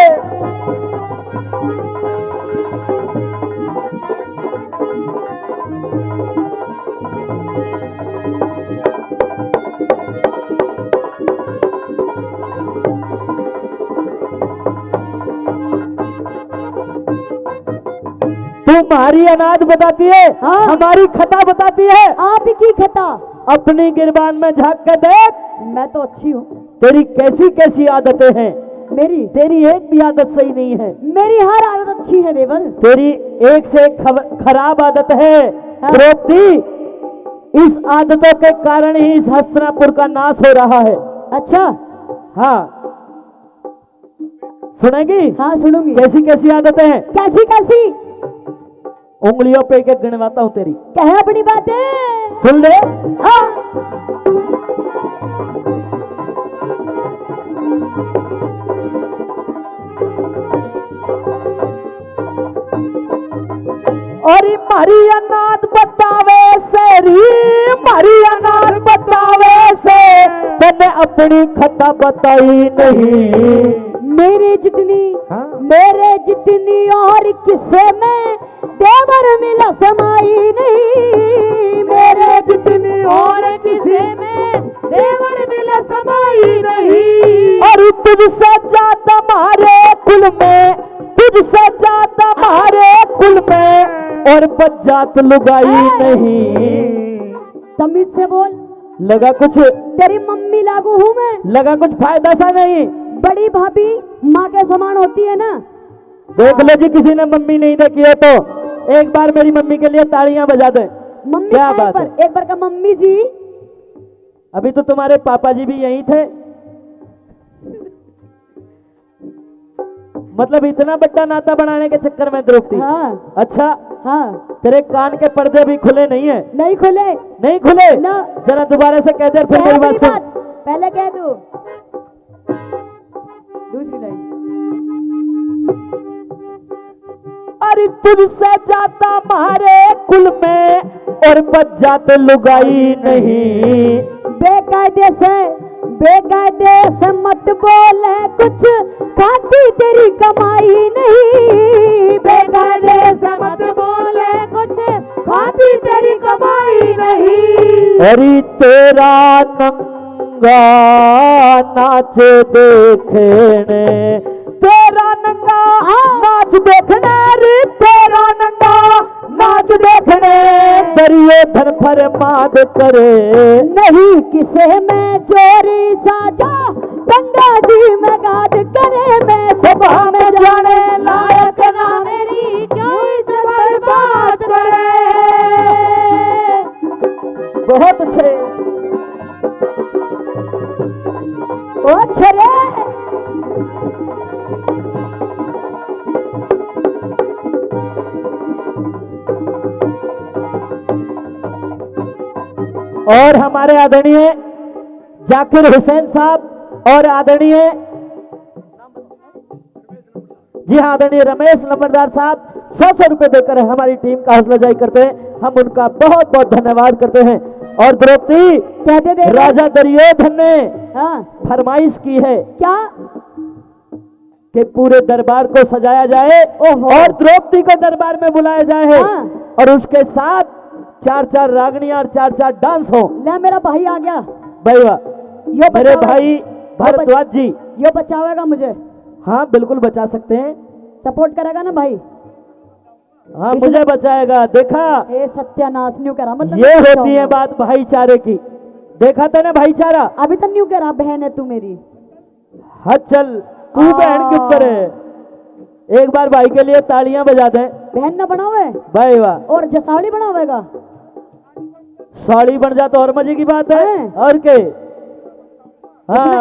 तुम्हारी अनाज बताती है हाँ। हमारी खता बताती है। आप की खता अपनी गिरबान में झांक के देख मैं तो अच्छी हूँ तेरी कैसी कैसी आदतें हैं। मेरी तेरी एक भी आदत सही नहीं है। मेरी हर आदत अच्छी है देवर। तेरी एक से एक खराब आदत है हाँ। द्रौपदी। इस आदतों के कारण ही इस हस्तिनापुर का नाश हो रहा है। अच्छा हाँ सुनेगी हाँ सुनूंगी। कैसी कैसी आदतें हैं। कैसी कैसी उंगलियों पे एक गिनवाता हूं तेरी कह अपनी बातें सुन ले। हाँ और मारी अनाथ बतावे सेरी मारी अनाथ बतावे से मैंने अपनी खता बताई नहीं। मेरे जितनी हाँ। मेरे जितनी और किस्से में देवर मिला समाई नहीं मेरे जितनी और किस्से में और बज्जात लुगाई नहीं। तमीज से बोल। लगा कुछ, तेरी मम्मी लागू हूँ मैं। लगा कुछ फायदा सा नहीं। बड़ी भाभी माँ के समान होती है ना। देख लो जी, किसी ने मम्मी नहीं देखी है तो एक बार मेरी मम्मी के लिए तालियां बजा दे। मम्मी क्या का बात है? एक बार का मम्मी जी। अभी तो तुम्हारे पापा जी भी यहीं थे। मतलब इतना बड़ा नाता बनाने के चक्कर में द्रौपदी। हाँ अच्छा, हाँ। तेरे कान के पर्दे अभी खुले नहीं है? नहीं खुले। नहीं खुले ना। जरा दोबारा से कह दे, फिर कह मेरी अपनी बात सुन। बात, पहले कह दो। दूसरी लाइन। अरे तुझसे जाता मारे कुल में और बज्जात लुगाई नहीं। बेकायदे से मत बोले, कुछ खाती तेरी कमाई नहीं। बेकायदे से मत बोले, कुछ खाती तेरी कमाई नहीं। अरे तेरा नंगा नाच देखने, तेरा नंगा नाच देखने रे, तेरा नंगा नाच देखने दरिये धन फरमाद करे। नहीं किसे में चोरी साजा, गंगा जी में गाद करे। मैं सभा में जाने लायक ना मेरी, क्यों इज्जत बर्बाद करे। बहुत अच्छे। ओ छरे और हमारे आदरणीय जाकिर हुसैन साहब और आदरणीय, जी हाँ, आदरणीय रमेश नंबरदार साहब 100 रुपए देकर हमारी टीम का हौसला अफजाई करते हैं। हम उनका बहुत बहुत धन्यवाद करते हैं। और द्रौपदी, कहते दे राजा दुर्योधन ने हाँ फरमाइश की है क्या कि पूरे दरबार को सजाया जाए ओहो। और द्रौपदी को दरबार में बुलाया जाए हाँ। और उसके साथ 4-4 रागनियां और 4-4 डांस हो। ले मेरा भाई आ गया। भाई वाह, यो मेरे बचाओ- भाई भारद्वाज जी। यो बचावेगा मुझे, हाँ बिल्कुल बचा सकते हैं। सपोर्ट करेगा ना भाई। हाँ मुझे बचाएगा। देखा, ए सत्यानाश न्यू करा मतलब ये मैं होती है बचाऊंगा। बात भाईचारे की। देखा था ना भाईचारा। अभी तक न्यू करा, बहन है तू मेरी। हाँ चल, तू बहन के ऊपर है। एक बार भाई के लिए तालियां बजा दें। बहन ना बनावे भाई वाह, और जसाड़ी बनावेगा। साड़ी बन जा तो और मजे की बात है। हैं? और के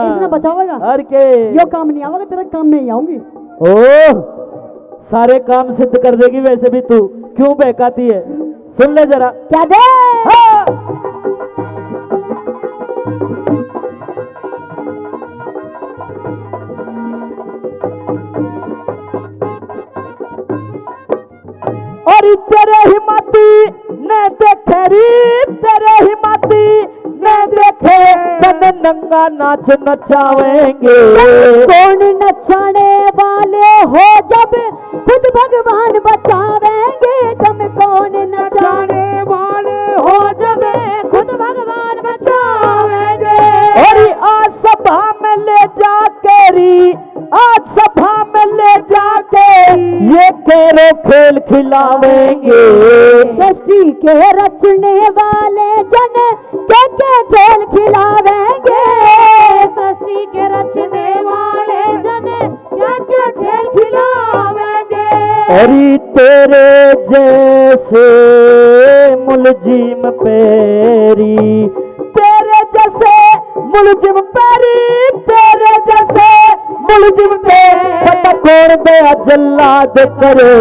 इसने बचावेगा। और के यो काम नहीं आवेगा, तेरा काम में ही आऊंगी। ओह, सारे काम सिद्ध कर देगी। वैसे भी तू क्यों बहकाती है, सुन ले जरा। क्या दे हाँ। और तेरे हिम्मती ने देखे री, तेरे हिम्मती ने देखे तन नंगा नाच नचावेंगे। कौन नचाने वाले हो जब खुद भगवान बचावेंगे। तुम कौन नचाने वाले हो जब खुद भगवान बचावेंगे। और आज सभा में ले जाके री, आज सभा में ले जाके ये तेरे खेल खिलावेंगे। सृष्टि के रचने वाले जन के खेल खिलावेंगे। सृष्टि के रचने वाले जन के खेल खिलावेंगे। अरे तेरे जैसे मुलजिम पेरी, तेरे जैसे मुलजिम पेरी, तेरे जैसे मुलजिम पे पता कौन दया जल्लाद करे।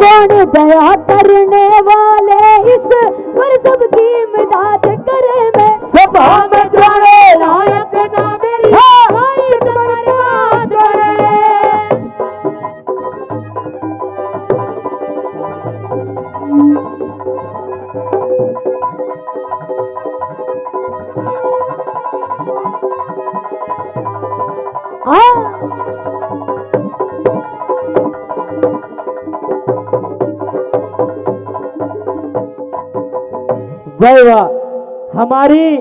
कौन दया करने वाले इस पर सबकी इमदाद करे। मैं सभा में जाने लायक ना मेरी, हाँ। कोई बर्बाद करे। वाह वाह, हमारी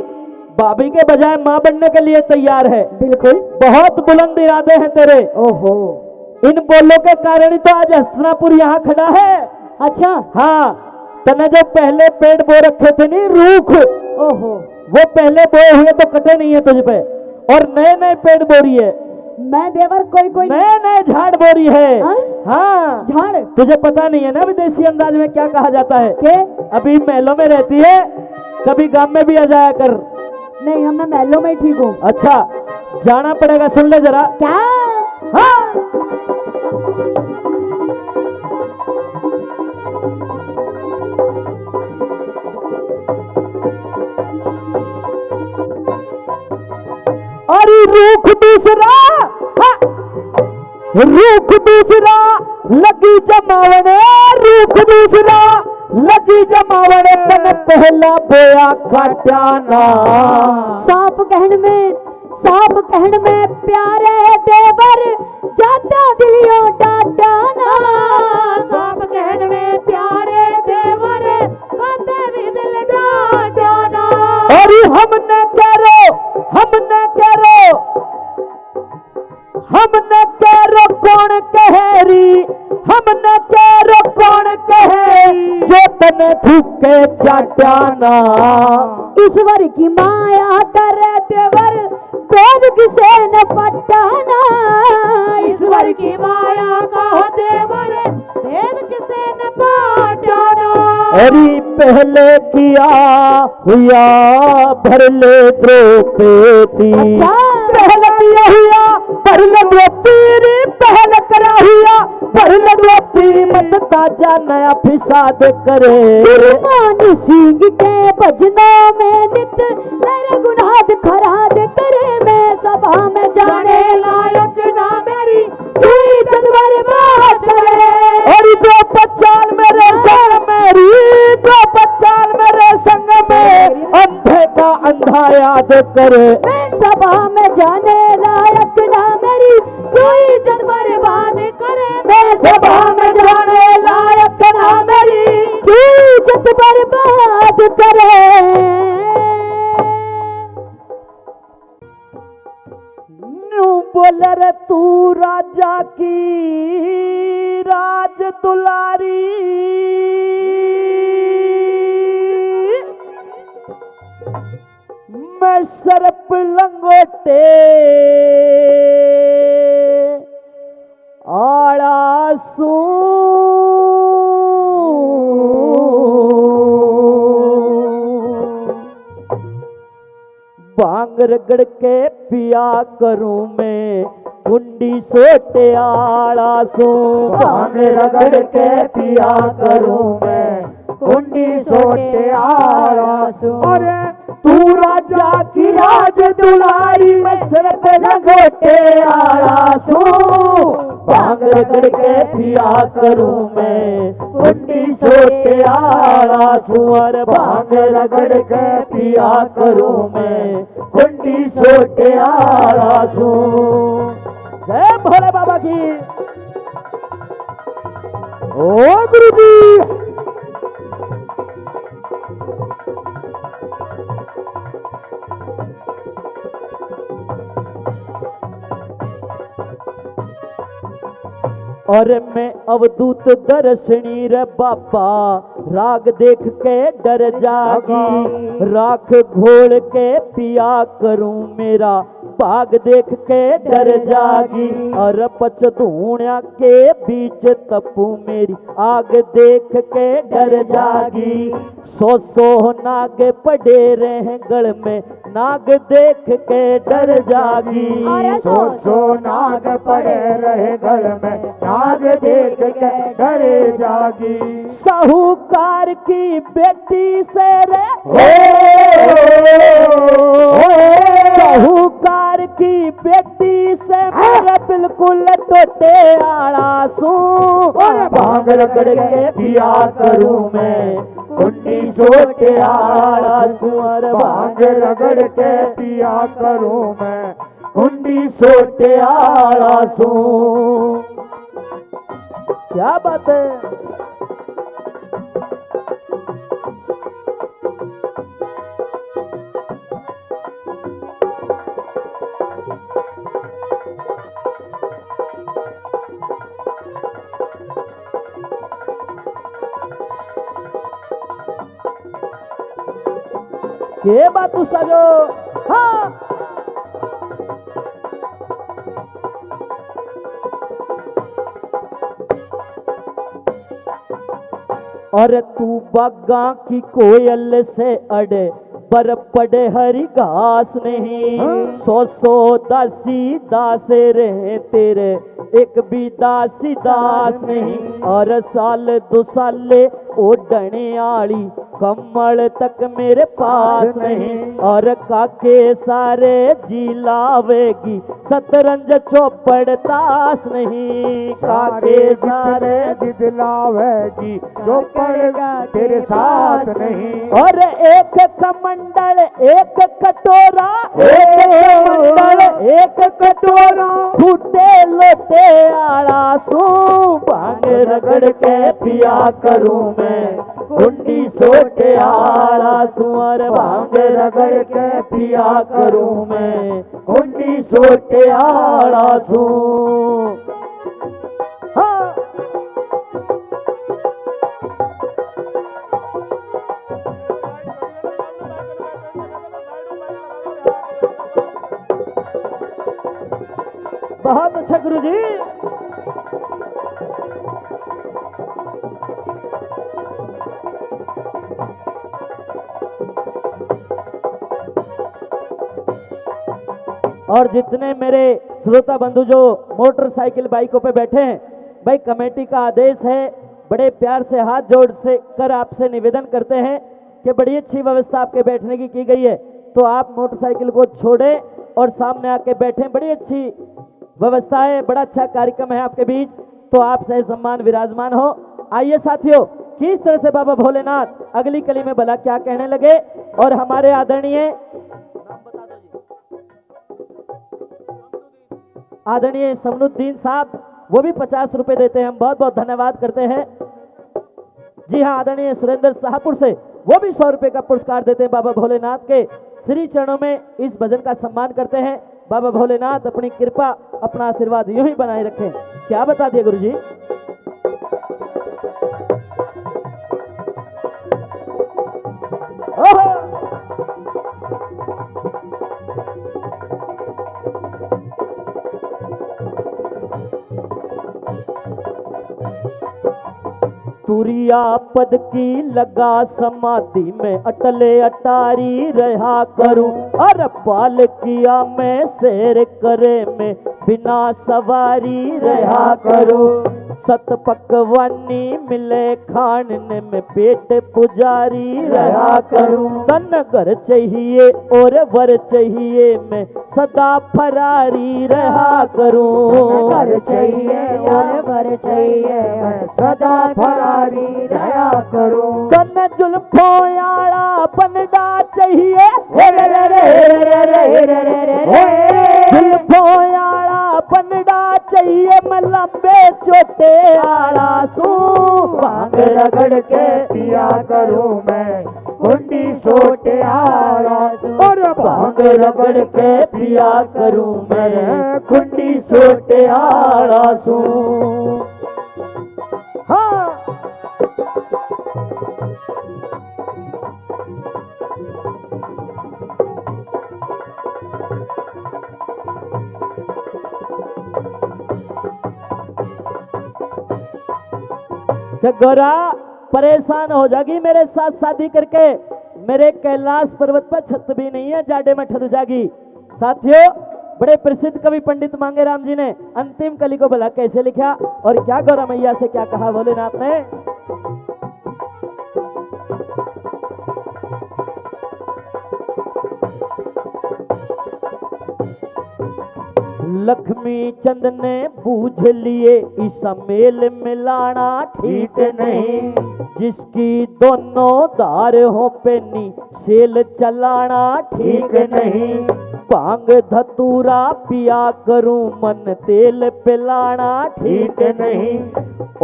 भाभी के बजाय माँ बनने के लिए तैयार है। बिल्कुल। बहुत बुलंद इरादे हैं तेरे। ओहो, इन बोलों के कारण ही तो आज हस्तिनापुर यहाँ खड़ा है। अच्छा। हाँ, तने जो पहले पेड़ बो रखे थे नहीं रूख, ओहो, वो पहले बोए हुए तो कटे नहीं है तुझ पे, और नए नए पेड़ बो रही है। मैं देवर कोई कोई नए नए झाड़ बो रही है। हाँ? हाँ, झाड़ तुझे पता नहीं है ना विदेशी अंदाज में क्या कहा जाता है? के? अभी महलों में रहती है, कभी गांव में भी आ जाया कर। नहीं, हम मैं महलों में ही ठीक हूँ। अच्छा, जाना पड़ेगा, सुन ले जरा। क्या? हाँ, अरे रूख दूसरा, हाँ, रूख दूसरा लगी जमावने, रूख दूसरा लगी जमावने, तन पहला बोया काट्याना। सांप कहन में प्यारे देवर जाता दिलियों डाटाना। सांप कहन में प्यारे देवर जाता भी दिल डाटाना। अरे हमने करो, कौन कहेरी, हमने करो कौन कहेरी, जो तने थूके चाटाना। ईश्वर की माया करे देवर वेद किसे न पटाना। ईश्वर की माया का हो देवर वेद किसे न पटाना। अरे पहले किया हुआ भर ले द्रौपदी। अच्छा। पहले किया हुआ भर ले द्रौपदी, पहले करा हुआ भर ले द्रौपदी, मत ताजा नया फिसाद करे। मान सिंह के भजनों में नित मेरे गुनाह खराद करे। मैं सभा में जाने लायक ना मेरी कोई जनवर बात करे। और दो पचाल मेरे संग मेरी, दो पचाल मेरे संग में, अंधे का अंधा याद करे। मैं सभा में जाने लायक ना मेरी कोई जनवर बात करे। मैं सभा में जाने लायक ना मेरी कोई जनवर बात करे। बोल रे तू राजा की राज दुलारी, मैं सर्प लंगोटे आड़ा सू। भांग रगड़ के पिया करूं मैं कुंडी सोटे आड़ा सू। भांग रगड़ के पिया करूं मैं कुंडी सोटे आड़ा सू। अरे तू राजा की राज दुलारी, मैं सर्प लंगोटे आड़ा सू। भांग रगड़ के पिया करूं मैं कुंडी सोटे आड़ा सू। अरे भांग रगड़ के पिया करूं मैं कुंडी सोटे आड़ा सू। जय भोले बाबा की। ओ गुरु जी। और मैं अवधूत दर्शनी रे बाबा, राग देख के डर जागी, राख घोल के पिया करूं मेरा भाग देख के डर जागी। और पचधूणिया के बीच तपू मेरी आग देख के डर जागी। सौ नाग पड़े रहे गल में, नाग देख के डर जागी। सो नाग पड़े रहे गल में, नाग देख के डरे जागी। साहूकार की बेटी से रे, साहूकार की बेटी से मेरा बिल्कुल टोटे आड़ा सू। भांग रगड़ के पिया करूं मैं कुंडी सोटे आड़ा सू। भांग रगड़ के पिया करूं मैं कुंडी सोटे आड़ा सू। क्या बात है। के बात उसका जो हाँ और तू बागा की कोयल से अड़े पर पड़े हरी घास नहीं। सौ दासी दास रहे तेरे एक भी दासी दास नहीं। और साल दो साले ओढ़ने आली कमल तक मेरे पास नहीं। और काके सारे जी लावेगी शतरंज चौपड़ ताश नहीं। काके सारे जिद लावेगी चौपड़ तेरे साथ नहीं। और एक कमंडल एक कटोरा एक कमंडल एक कटोरा फूटे लोटे आड़ा सू भांग रगड़ के पिया करूं मैं कुंडी सोटे आड़ा सुअर। भांग रगड़ के पिया करूं मैं कुंडी सोटे आड़ा सू। हाँ बहुत अच्छा गुरु जी। और जितने मेरे श्रोता बंधु जो मोटरसाइकिल बाइकों पे बैठे हैं, भाई कमेटी का आदेश है, बड़े प्यार से हाथ जोड़ से कर आपसे निवेदन करते हैं कि बड़ी अच्छी व्यवस्था आपके बैठने की गई है, तो आप मोटरसाइकिल को छोड़ें और सामने आके बैठें। बड़ी अच्छी व्यवस्था है, बड़ा अच्छा कार्यक्रम है आपके बीच, तो आप सही सम्मान विराजमान हो। आइए साथियों, किस तरह से बाबा भोलेनाथ अगली कली में भला क्या कहने लगे। और हमारे आदरणीय समनुद्दीन साहब, वो भी 50 रुपए देते हैं, हम बहुत बहुत धन्यवाद करते हैं। जी हाँ, आदरणीय सुरेंद्र शाहपुर से वो भी 100 रुपए का पुरस्कार देते हैं। बाबा भोलेनाथ के श्री चरणों में इस भजन का सम्मान करते हैं। बाबा भोलेनाथ अपनी कृपा अपना आशीर्वाद यूं ही बनाए रखें। क्या बता दिए गुरु जी। तुरिया पद की लगा समाधि में अटले अटारी रहा करूं। और पालकिया में शेर करे में बिना सवारी रहा करूं। सत पकवानी मिले खाने में पेट पुजारी रहा करूं। तन घर चाहिए और वर चाहिए मैं सदा फरारी रहा करूं। घर चाहिए और वर चाहिए सदा फरारी रहा करूं। तन जुल्फों आड़ा बनडा चाहिए जुल्फों आड़ा बनडा चाहिए मैं लंबे छोटे आड़ा सू। भांग रगड़ के पिया करूं मैं कुंडी छोटे आड़ा सू। और भांग रगड़ के पिया करूं मैं कुंडी छोटे आड़ा सू। हाँ गोरा परेशान हो जागी मेरे साथ शादी करके। मेरे कैलाश पर्वत पर छत भी नहीं है, जाडे में ठहर जागी। साथियों, बड़े प्रसिद्ध कवि पंडित मांगेराम जी ने अंतिम कली को भला कैसे लिखा और क्या गौरा मैया से क्या कहा भोलेनाथ ने। लक्ष्मी चंद ने बूझ लिए ईसा मेल मिलाना ठीक नहीं। जिसकी दोनों धार हो पेनी सेल चलाना ठीक नहीं। भांग धतूरा पिया करूं मन तेल पिलाना ठीक नहीं।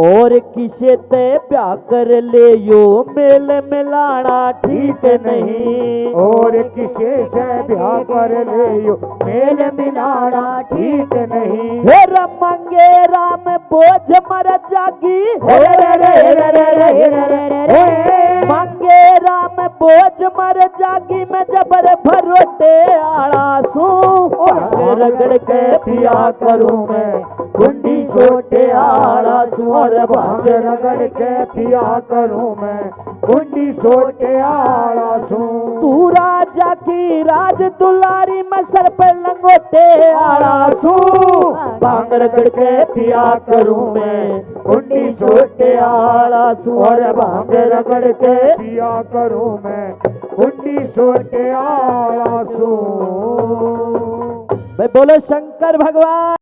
और किसे ते ब्याह कर ले यो मेल मिलाना ठीक नहीं। और किसे से ब्याह कर ले यो मेल मिलाना ठीक नहीं। फिर मंगे राम बोझ मर जागी मांगे राम बोझ मर जागी मैं जबर भरोटे आड़ा सू रगड़ के पिया करूं मैं कुंडी छोटे आड़ा सू और भांग रगड़ के पिया करूं मैं कुंडी छोटे आड़ा सू तू राजा की राज दुलारी मैं सर पर लंगोटे आड़ा सू भांग रगड़ के पिया करूं मैं कुंडी छोटे आड़ा सू और भांग रगड़ के पिया करूं मैं कुंडी छोटे आड़ा सू। भाई बोलो शंकर भगवान।